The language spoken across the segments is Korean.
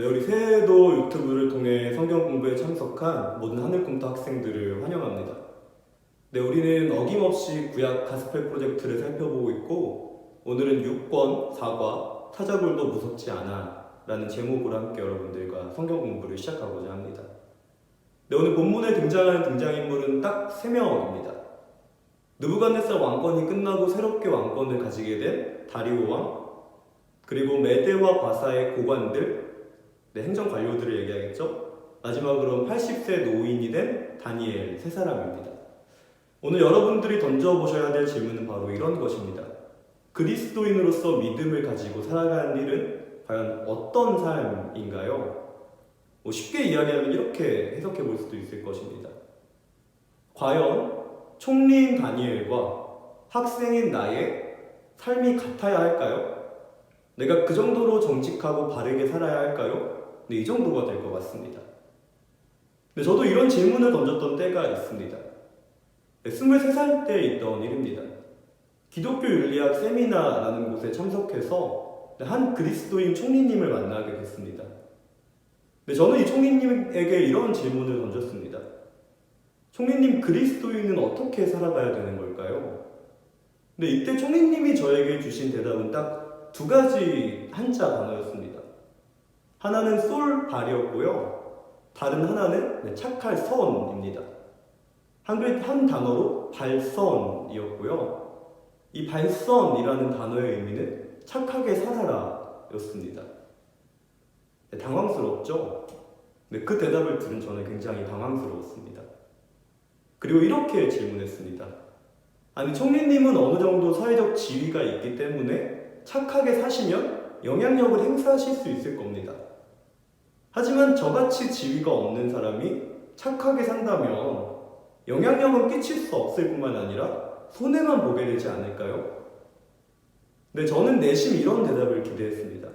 네, 우리 새해에도 유튜브를 통해 성경 공부에 참석한 모든 하늘꿈터 학생들을 환영합니다. 네, 우리는 어김없이 구약 가스펠 프로젝트를 살펴보고 있고, 오늘은 6권 4과 타자골도 무섭지 않아 라는 제목으로 함께 여러분들과 성경 공부를 시작하고자 합니다. 네, 오늘 본문에 등장하는 등장인물은 딱 3명입니다. 느부갓네살 왕권이 끝나고 새롭게 왕권을 가지게 된 다리오 왕, 그리고 메대와 바사의 고관들, 네, 행정 관료들을 얘기하겠죠. 마지막으로 80세 노인이 된 다니엘 3사람입니다. 오늘 여러분들이 던져보셔야 될 질문은 바로 이런 것입니다. 그리스도인으로서 믿음을 가지고 살아가는 일은 과연 어떤 삶인가요? 쉽게 이야기하면 이렇게 해석해 볼 수도 있을 것입니다. 과연 총리인 다니엘과 학생인 나의 삶이 같아야 할까요? 내가 그 정도로 정직하고 바르게 살아야 할까요? 네, 이 정도가 될 것 같습니다. 네, 저도 이런 질문을 던졌던 때가 있습니다. 네, 23살 때 있던 일입니다. 기독교 윤리학 세미나라는 곳에 참석해서 한 그리스도인 총리님을 만나게 됐습니다. 네, 저는 이 총리님에게 이런 질문을 던졌습니다. 총리님, 그리스도인은 어떻게 살아가야 되는 걸까요? 네, 이때 총리님이 저에게 주신 대답은 딱 2가지 한자 단어였습니다. 하나는 솔발이었고요. 다른 하나는 착할 선입니다. 한 단어로 발선이었고요. 이 발선이라는 단어의 의미는 착하게 살아라 였습니다. 네, 당황스럽죠? 네, 그 대답을 들은 저는 굉장히 당황스러웠습니다. 그리고 이렇게 질문했습니다. 아니, 총리님은 어느 정도 사회적 지위가 있기 때문에 착하게 사시면 영향력을 행사하실 수 있을 겁니다. 하지만 저같이 지위가 없는 사람이 착하게 산다면 영향력은 끼칠 수 없을 뿐만 아니라 손해만 보게 되지 않을까요? 네, 저는 내심 이런 대답을 기대했습니다.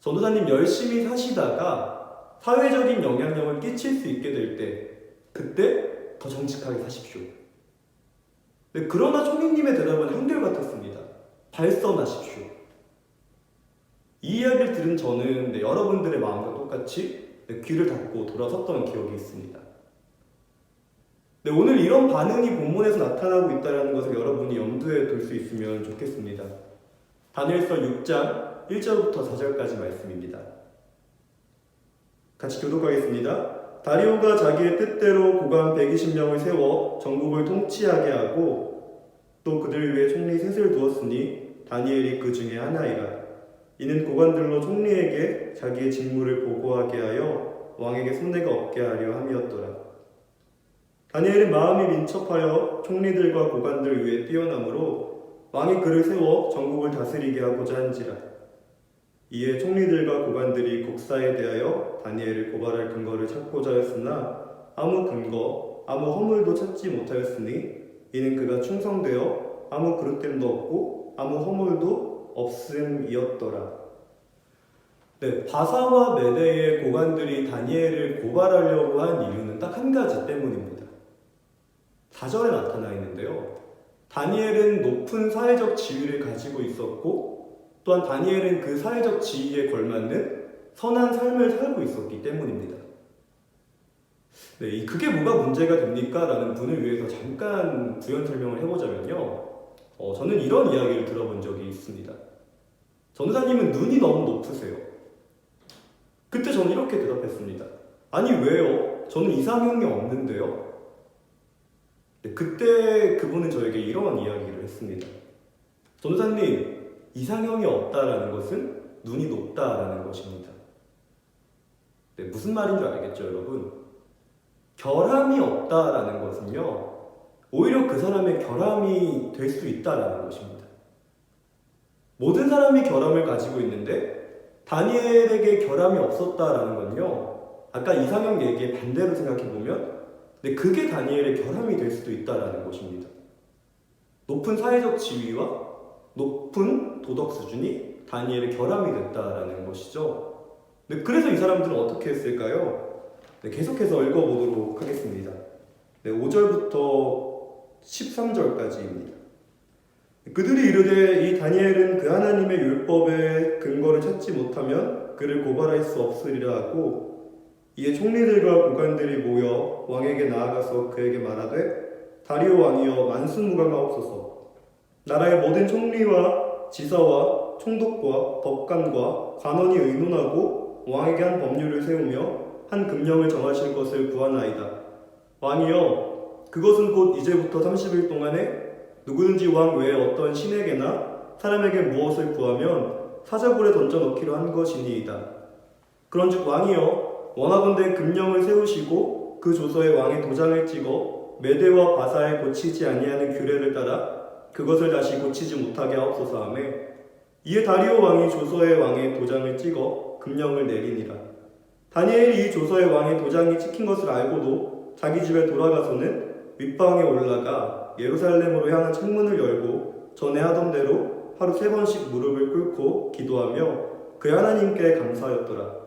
전도사님, 열심히 사시다가 사회적인 영향력을 끼칠 수 있게 될 때, 그때 더 정직하게 사십시오. 네, 그러나 총리님의 대답은 한결같았습니다. 발선하십시오. 이 이야기를 들은 저는 여러분들의 마음과 똑같이 귀를 닫고 돌아섰던 기억이 있습니다. 오늘 이런 반응이 본문에서 나타나고 있다는 것을 여러분이 염두에 둘 수 있으면 좋겠습니다. 다니엘서 6장 1절부터 4절까지 말씀입니다. 같이 교독하겠습니다. 다리오가 자기의 뜻대로 고관 120명을 세워 전국을 통치하게 하고 또 그들 위해 총리 셋을 두었으니 다니엘이 그 중에 하나이라. 이는 고관들로 총리에게 자기의 직무를 보고하게 하여 왕에게 손해가 없게 하려 함이었더라. 다니엘은 마음이 민첩하여 총리들과 고관들 위에 뛰어나므로 왕이 그를 세워 전국을 다스리게 하고자 한지라. 이에 총리들과 고관들이 국사에 대하여 다니엘을 고발할 근거를 찾고자 했으나 아무 근거, 아무 허물도 찾지 못하였으니 이는 그가 충성되어 아무 그릇됨도 없고 아무 허물도 없음이었더라. 네, 바사와 메대의 고관들이 다니엘을 고발하려고 한 이유는 딱 한 가지 때문입니다. 4절에 나타나 있는데요. 다니엘은 높은 사회적 지위를 가지고 있었고 또한 다니엘은 그 사회적 지위에 걸맞는 선한 삶을 살고 있었기 때문입니다. 네, 그게 뭐가 문제가 됩니까? 라는 분을 위해서 잠깐 부연 설명을 해보자면요. 저는 이런 이야기를 들어본 적이 있습니다. 전도사님은 눈이 너무 높으세요. 그때 저는 이렇게 대답했습니다. 아니, 왜요? 저는 이상형이 없는데요. 네, 그때 그분은 저에게 이런 이야기를 했습니다. 전도사님, 이상형이 없다라는 것은 눈이 높다라는 것입니다. 네, 무슨 말인 줄 알겠죠, 여러분? 결함이 없다라는 것은요, 오히려 그 사람의 결함이 될 수 있다라는 것입니다. 모든 사람이 결함을 가지고 있는데 다니엘에게 결함이 없었다라는 건요, 아까 이상형 얘기의 반대로 생각해보면 그게 다니엘의 결함이 될 수도 있다라는 것입니다. 높은 사회적 지위와 높은 도덕 수준이 다니엘의 결함이 됐다라는 것이죠. 그래서 이 사람들은 어떻게 했을까요? 계속해서 읽어보도록 하겠습니다. 5절부터 13절까지입니다. 그들이 이르되 이 다니엘은 그 하나님의 율법의 근거를 찾지 못하면 그를 고발할 수 없으리라 하고, 이에 총리들과 고관들이 모여 왕에게 나아가서 그에게 말하되, 다리오 왕이여 만수무강하옵소서. 나라의 모든 총리와 지사와 총독과 법관과 관원이 의논하고 왕에게 한 법률을 세우며 한 금령을 정하실 것을 구하나이다. 왕이여, 그것은 곧 이제부터 30일 동안에 누구든지 왕 외에 어떤 신에게나 사람에게 무엇을 구하면 사자굴에 던져 넣기로 한 것이니이다. 그런즉 왕이여, 원하건대 금령을 세우시고 그 조서에 왕의 도장을 찍어 메대와 바사에 고치지 아니하는 규례를 따라 그것을 다시 고치지 못하게 하옵소서 하며, 이에 다리오 왕이 조서에 왕의 도장을 찍어 금령을 내리니라. 다니엘이 이 조서에 왕의 도장이 찍힌 것을 알고도 자기 집에 돌아가서는 윗방에 올라가 예루살렘으로 향한 창문을 열고 전에 하던 대로 하루 3번씩 무릎을 꿇고 기도하며 그의 하나님께 감사하였더라.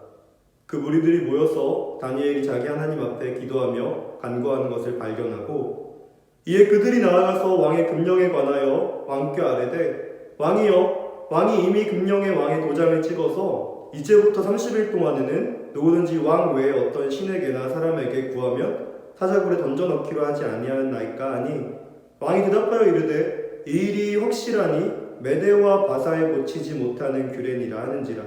그 무리들이 모여서 다니엘이 자기 하나님 앞에 기도하며 간구하는 것을 발견하고, 이에 그들이 나아가서 왕의 금령에 관하여 왕께 아뢰되, 왕이여, 왕이 이미 금령에 왕의 도장을 찍어서 이제부터 30일 동안에는 누구든지 왕 외에 어떤 신에게나 사람에게 구하면 사자굴에 던져 넣기로 하지 아니하나이까 하니, 왕이 대답하여 이르되, 이 일이 확실하니 메대와 바사에 고치지 못하는 규례니라 하는지라.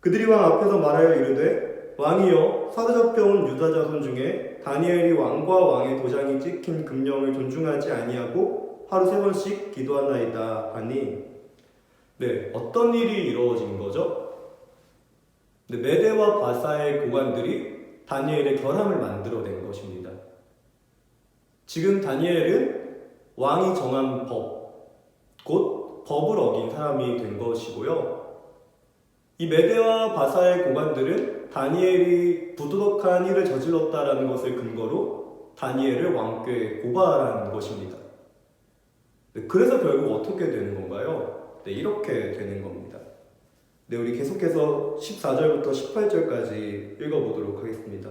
그들이 왕 앞에서 말하여 이르되, 왕이여, 사로잡혀온 유다 자손 중에 다니엘이 왕과 왕의 도장이 찍힌 금령을 존중하지 아니하고 하루 3번씩 기도하나이다 하니, 어떤 일이 이루어진 거죠? 메대와 바사의 고관들이 다니엘의 결함을 만들어낸 것입니다. 지금 다니엘은 왕이 정한 법, 곧 법을 어긴 사람이 된 것이고요. 이 메대와 바사의 고관들은 다니엘이 부도덕한 일을 저질렀다라는 것을 근거로 다니엘을 왕께 고발한 것입니다. 그래서 결국 어떻게 되는 건가요? 이렇게 되는 겁니다. 우리 계속해서 14절부터 18절까지 읽어보도록 하겠습니다.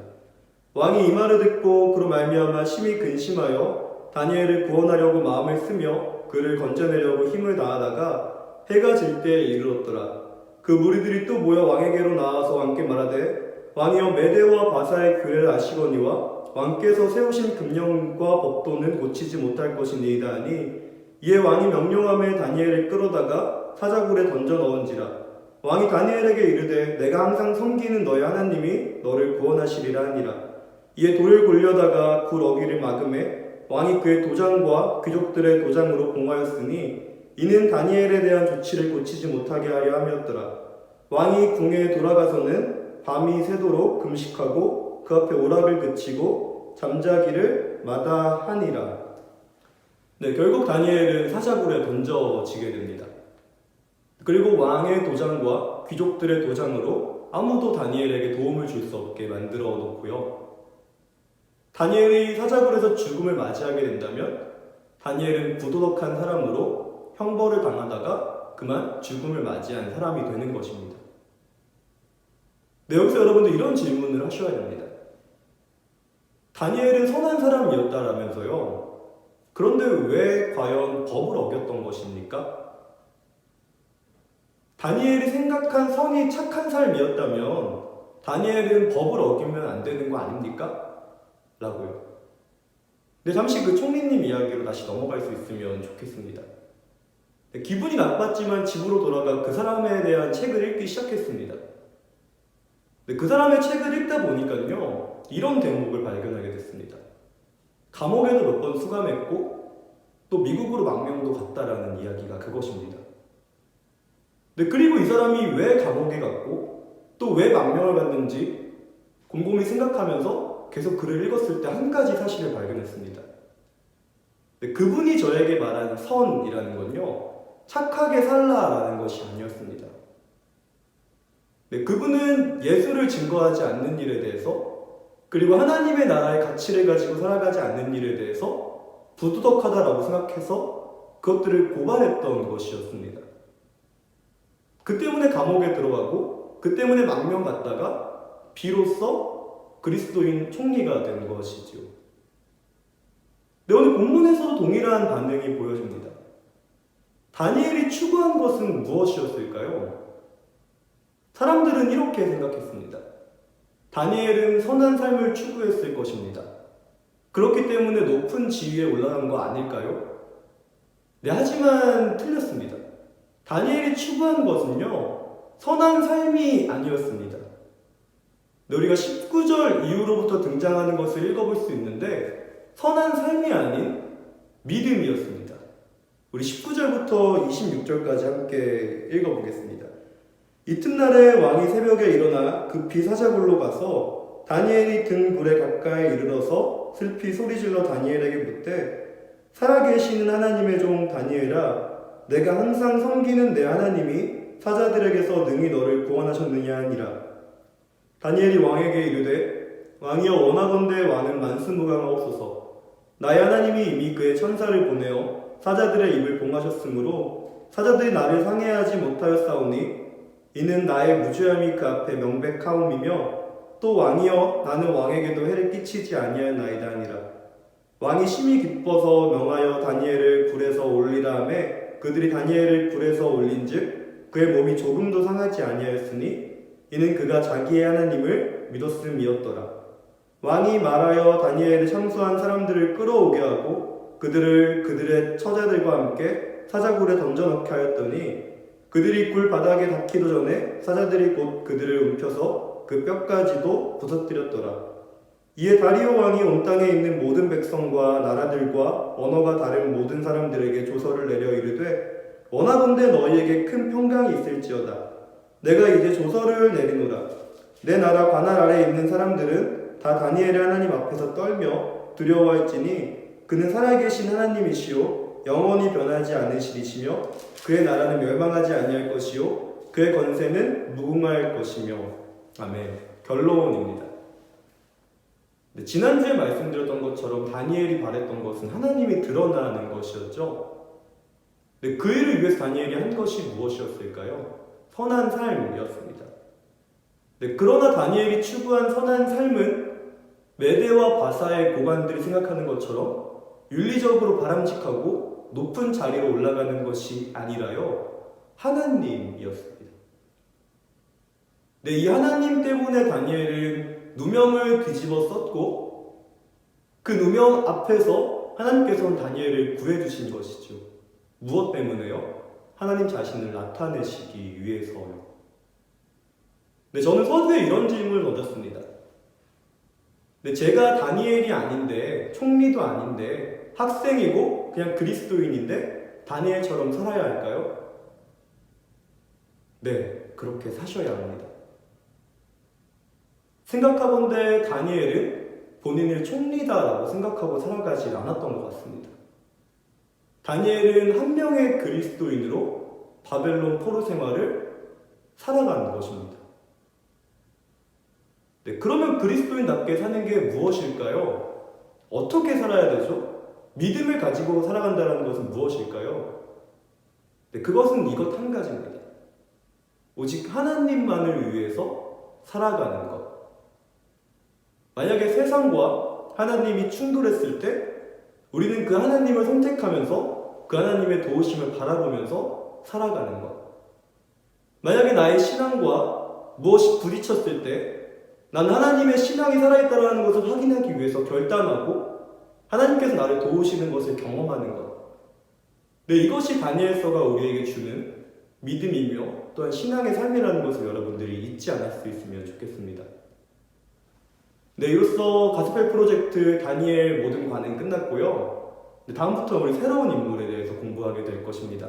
왕이 이 말을 듣고 그로 말미암아 심히 근심하여 다니엘을 구원하려고 마음을 쓰며 그를 건져내려고 힘을 다하다가 해가 질 때에 이르렀더라. 그 무리들이 또 모여 왕에게로 나와서 왕께 말하되, 왕이여, 메대와 바사의 규례를 아시거니와 왕께서 세우신 금령과 법도는 고치지 못할 것이니이다 하니, 이에 왕이 명령하며 다니엘을 끌어다가 사자굴에 던져 넣은지라. 왕이 다니엘에게 이르되, 내가 항상 섬기는 너의 하나님이 너를 구원하시리라 하니라. 이에 돌을 굴려다가 굴 어귀를 막음에 왕이 그의 도장과 귀족들의 도장으로 봉하였으니 이는 다니엘에 대한 조치를 고치지 못하게 하려 함이었더라. 왕이 궁에 돌아가서는 밤이 새도록 금식하고 그 앞에 오락을 그치고 잠자기를 마다하니라. 결국 다니엘은 사자굴에 던져지게 됩니다. 그리고 왕의 도장과 귀족들의 도장으로 아무도 다니엘에게 도움을 줄 수 없게 만들어 놓고요. 다니엘이 사자굴에서 죽음을 맞이하게 된다면 다니엘은 부도덕한 사람으로 형벌을 당하다가 그만 죽음을 맞이한 사람이 되는 것입니다. 여기서 여러분들 이런 질문을 하셔야 됩니다. 다니엘은 선한 사람이었다라면서요. 그런데 왜 과연 법을 어겼던 것입니까? 다니엘이 생각한 선이 착한 삶이었다면 다니엘은 법을 어기면 안 되는 거 아닙니까? 라고요. 근데 잠시 그 총리님 이야기로 다시 넘어갈 수 있으면 좋겠습니다. 기분이 나빴지만 집으로 돌아가 그 사람에 대한 책을 읽기 시작했습니다. 그 사람의 책을 읽다 보니까요, 이런 대목을 발견하게 됐습니다. 감옥에도 몇 번 수감했고 또 미국으로 망명도 갔다라는 이야기가 그것입니다. 그리고 이 사람이 왜 감옥에 갔고 또 왜 망명을 갔는지 곰곰이 생각하면서 계속 글을 읽었을 때 한 가지 사실을 발견했습니다. 그분이 저에게 말한 선이라는 건요, 착하게 살라라는 것이 아니었습니다. 그분은 예수를 증거하지 않는 일에 대해서, 그리고 하나님의 나라의 가치를 가지고 살아가지 않는 일에 대해서 부도덕하다라고 생각해서 그것들을 고발했던 것이었습니다. 그 때문에 감옥에 들어가고 그 때문에 망명 갔다가 비로소 그리스도인 총리가 된 것이죠. 오늘 본문에서도 동일한 반응이 보여집니다. 다니엘이 추구한 것은 무엇이었을까요? 사람들은 이렇게 생각했습니다. 다니엘은 선한 삶을 추구했을 것입니다. 그렇기 때문에 높은 지위에 올라간 거 아닐까요? 네, 하지만 틀렸습니다. 다니엘이 추구한 것은요, 선한 삶이 아니었습니다. 네, 우리가 19절 이후로부터 등장하는 것을 읽어볼 수 있는데 선한 삶이 아닌 믿음이었습니다. 우리 19절부터 26절까지 함께 읽어보겠습니다. 이튿날에 왕이 새벽에 일어나 급히 사자굴로 가서 다니엘이 든 굴에 가까이 이르러서 슬피 소리질러 다니엘에게 묻되 살아계시는 하나님의 종 다니엘아, 내가 항상 섬기는 내 하나님이 사자들에게서 능히 너를 구원하셨느냐 하니라. 다니엘이 왕에게 이르되 왕이여 원하건대 왕은 만수무강하옵소서. 나의 하나님이 이미 그의 천사를 보내어 사자들의 입을 봉하셨으므로 사자들이 나를 상해하지 못하였사오니 이는 나의 무죄함이 그 앞에 명백하옴이며 또 왕이여 나는 왕에게도 해를 끼치지 아니하나이다 하니라. 왕이 심히 기뻐서 명하여 다니엘을 굴에서 올리라 하매 그들이 다니엘을 굴에서 올린즉 그의 몸이 조금도 상하지 아니하였으니 이는 그가 자기의 하나님을 믿었음이었더라. 왕이 말하여 다니엘을 참수한 사람들을 끌어오게 하고 그들을 그들의 처자들과 함께 사자굴에 던져넣게 하였더니 그들이 굴 바닥에 닿기도 전에 사자들이 곧 그들을 움켜서 그 뼈까지도 부서뜨렸더라. 이에 다리오 왕이 온 땅에 있는 모든 백성과 나라들과 언어가 다른 모든 사람들에게 조서를 내려 이르되 원하건대 너희에게 큰 평강이 있을지어다. 내가 이제 조서를 내리노라. 내 나라 관할 아래에 있는 사람들은 다 다니엘의 하나님 앞에서 떨며 두려워할지니 그는 살아계신 하나님이시요 영원히 변하지 않으시리시며 그의 나라는 멸망하지 아니할 것이요 그의 권세는 무궁할 것이며. 아멘. 결론입니다. 네, 지난주에 말씀드렸던 것처럼 다니엘이 바랬던 것은 하나님이 드러나는 것이었죠. 네, 그 일을 위해서 다니엘이 한 것이 무엇이었을까요? 선한 삶이었습니다. 네, 그러나 다니엘이 추구한 선한 삶은 메대와 바사의 고관들이 생각하는 것처럼 윤리적으로 바람직하고 높은 자리로 올라가는 것이 아니라요, 하나님이었습니다. 네, 이 하나님 때문에 다니엘은 누명을 뒤집어 썼고 그 누명 앞에서 하나님께서는 다니엘을 구해주신 것이죠. 무엇 때문에요? 하나님 자신을 나타내시기 위해서요. 네, 저는 서두에 이런 질문을 던졌습니다. 네, 제가 다니엘이 아닌데, 총리도 아닌데, 학생이고 그냥 그리스도인인데 다니엘처럼 살아야 할까요? 네, 그렇게 사셔야 합니다. 생각하건대 다니엘은 본인을 총리다라고 생각하고 살아가지 않았던 것 같습니다. 다니엘은 한 명의 그리스도인으로 바벨론 포로 생활을 살아가는 것입니다. 네, 그러면 그리스도인답게 사는 게 무엇일까요? 어떻게 살아야 되죠? 믿음을 가지고 살아간다는 것은 무엇일까요? 네, 그것은 이것 한 가지입니다. 오직 하나님만을 위해서 살아가는 것. 만약에 세상과 하나님이 충돌했을 때 우리는 그 하나님을 선택하면서 그 하나님의 도우심을 바라보면서 살아가는 것. 만약에 나의 신앙과 무엇이 부딪혔을 때 나는 하나님의 신앙이 살아있다는 것을 확인하기 위해서 결단하고 하나님께서 나를 도우시는 것을 경험하는 것. 네, 이것이 다니엘서가 우리에게 주는 믿음이며 또한 신앙의 삶이라는 것을 여러분들이 잊지 않을 수 있으면 좋겠습니다. 네, 이로써 가스펠 프로젝트 다니엘 모든 관은 끝났고요. 다음부터 우리 새로운 인물에 대해서 공부하게 될 것입니다.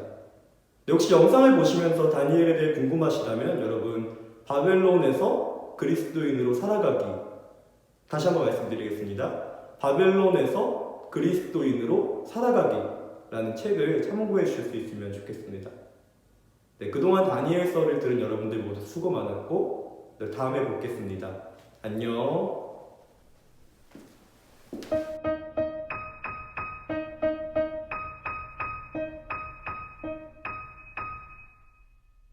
역시 영상을 보시면서 다니엘에 대해 궁금하시다면 여러분 바벨론에서 그리스도인으로 살아가기, 다시 한번 말씀드리겠습니다. 바벨론에서 그리스도인으로 살아가기라는 책을 참고해 주실 수 있으면 좋겠습니다. 네, 그동안 다니엘서를 들은 여러분들 모두 수고 많았고 다음에 뵙겠습니다. 안녕.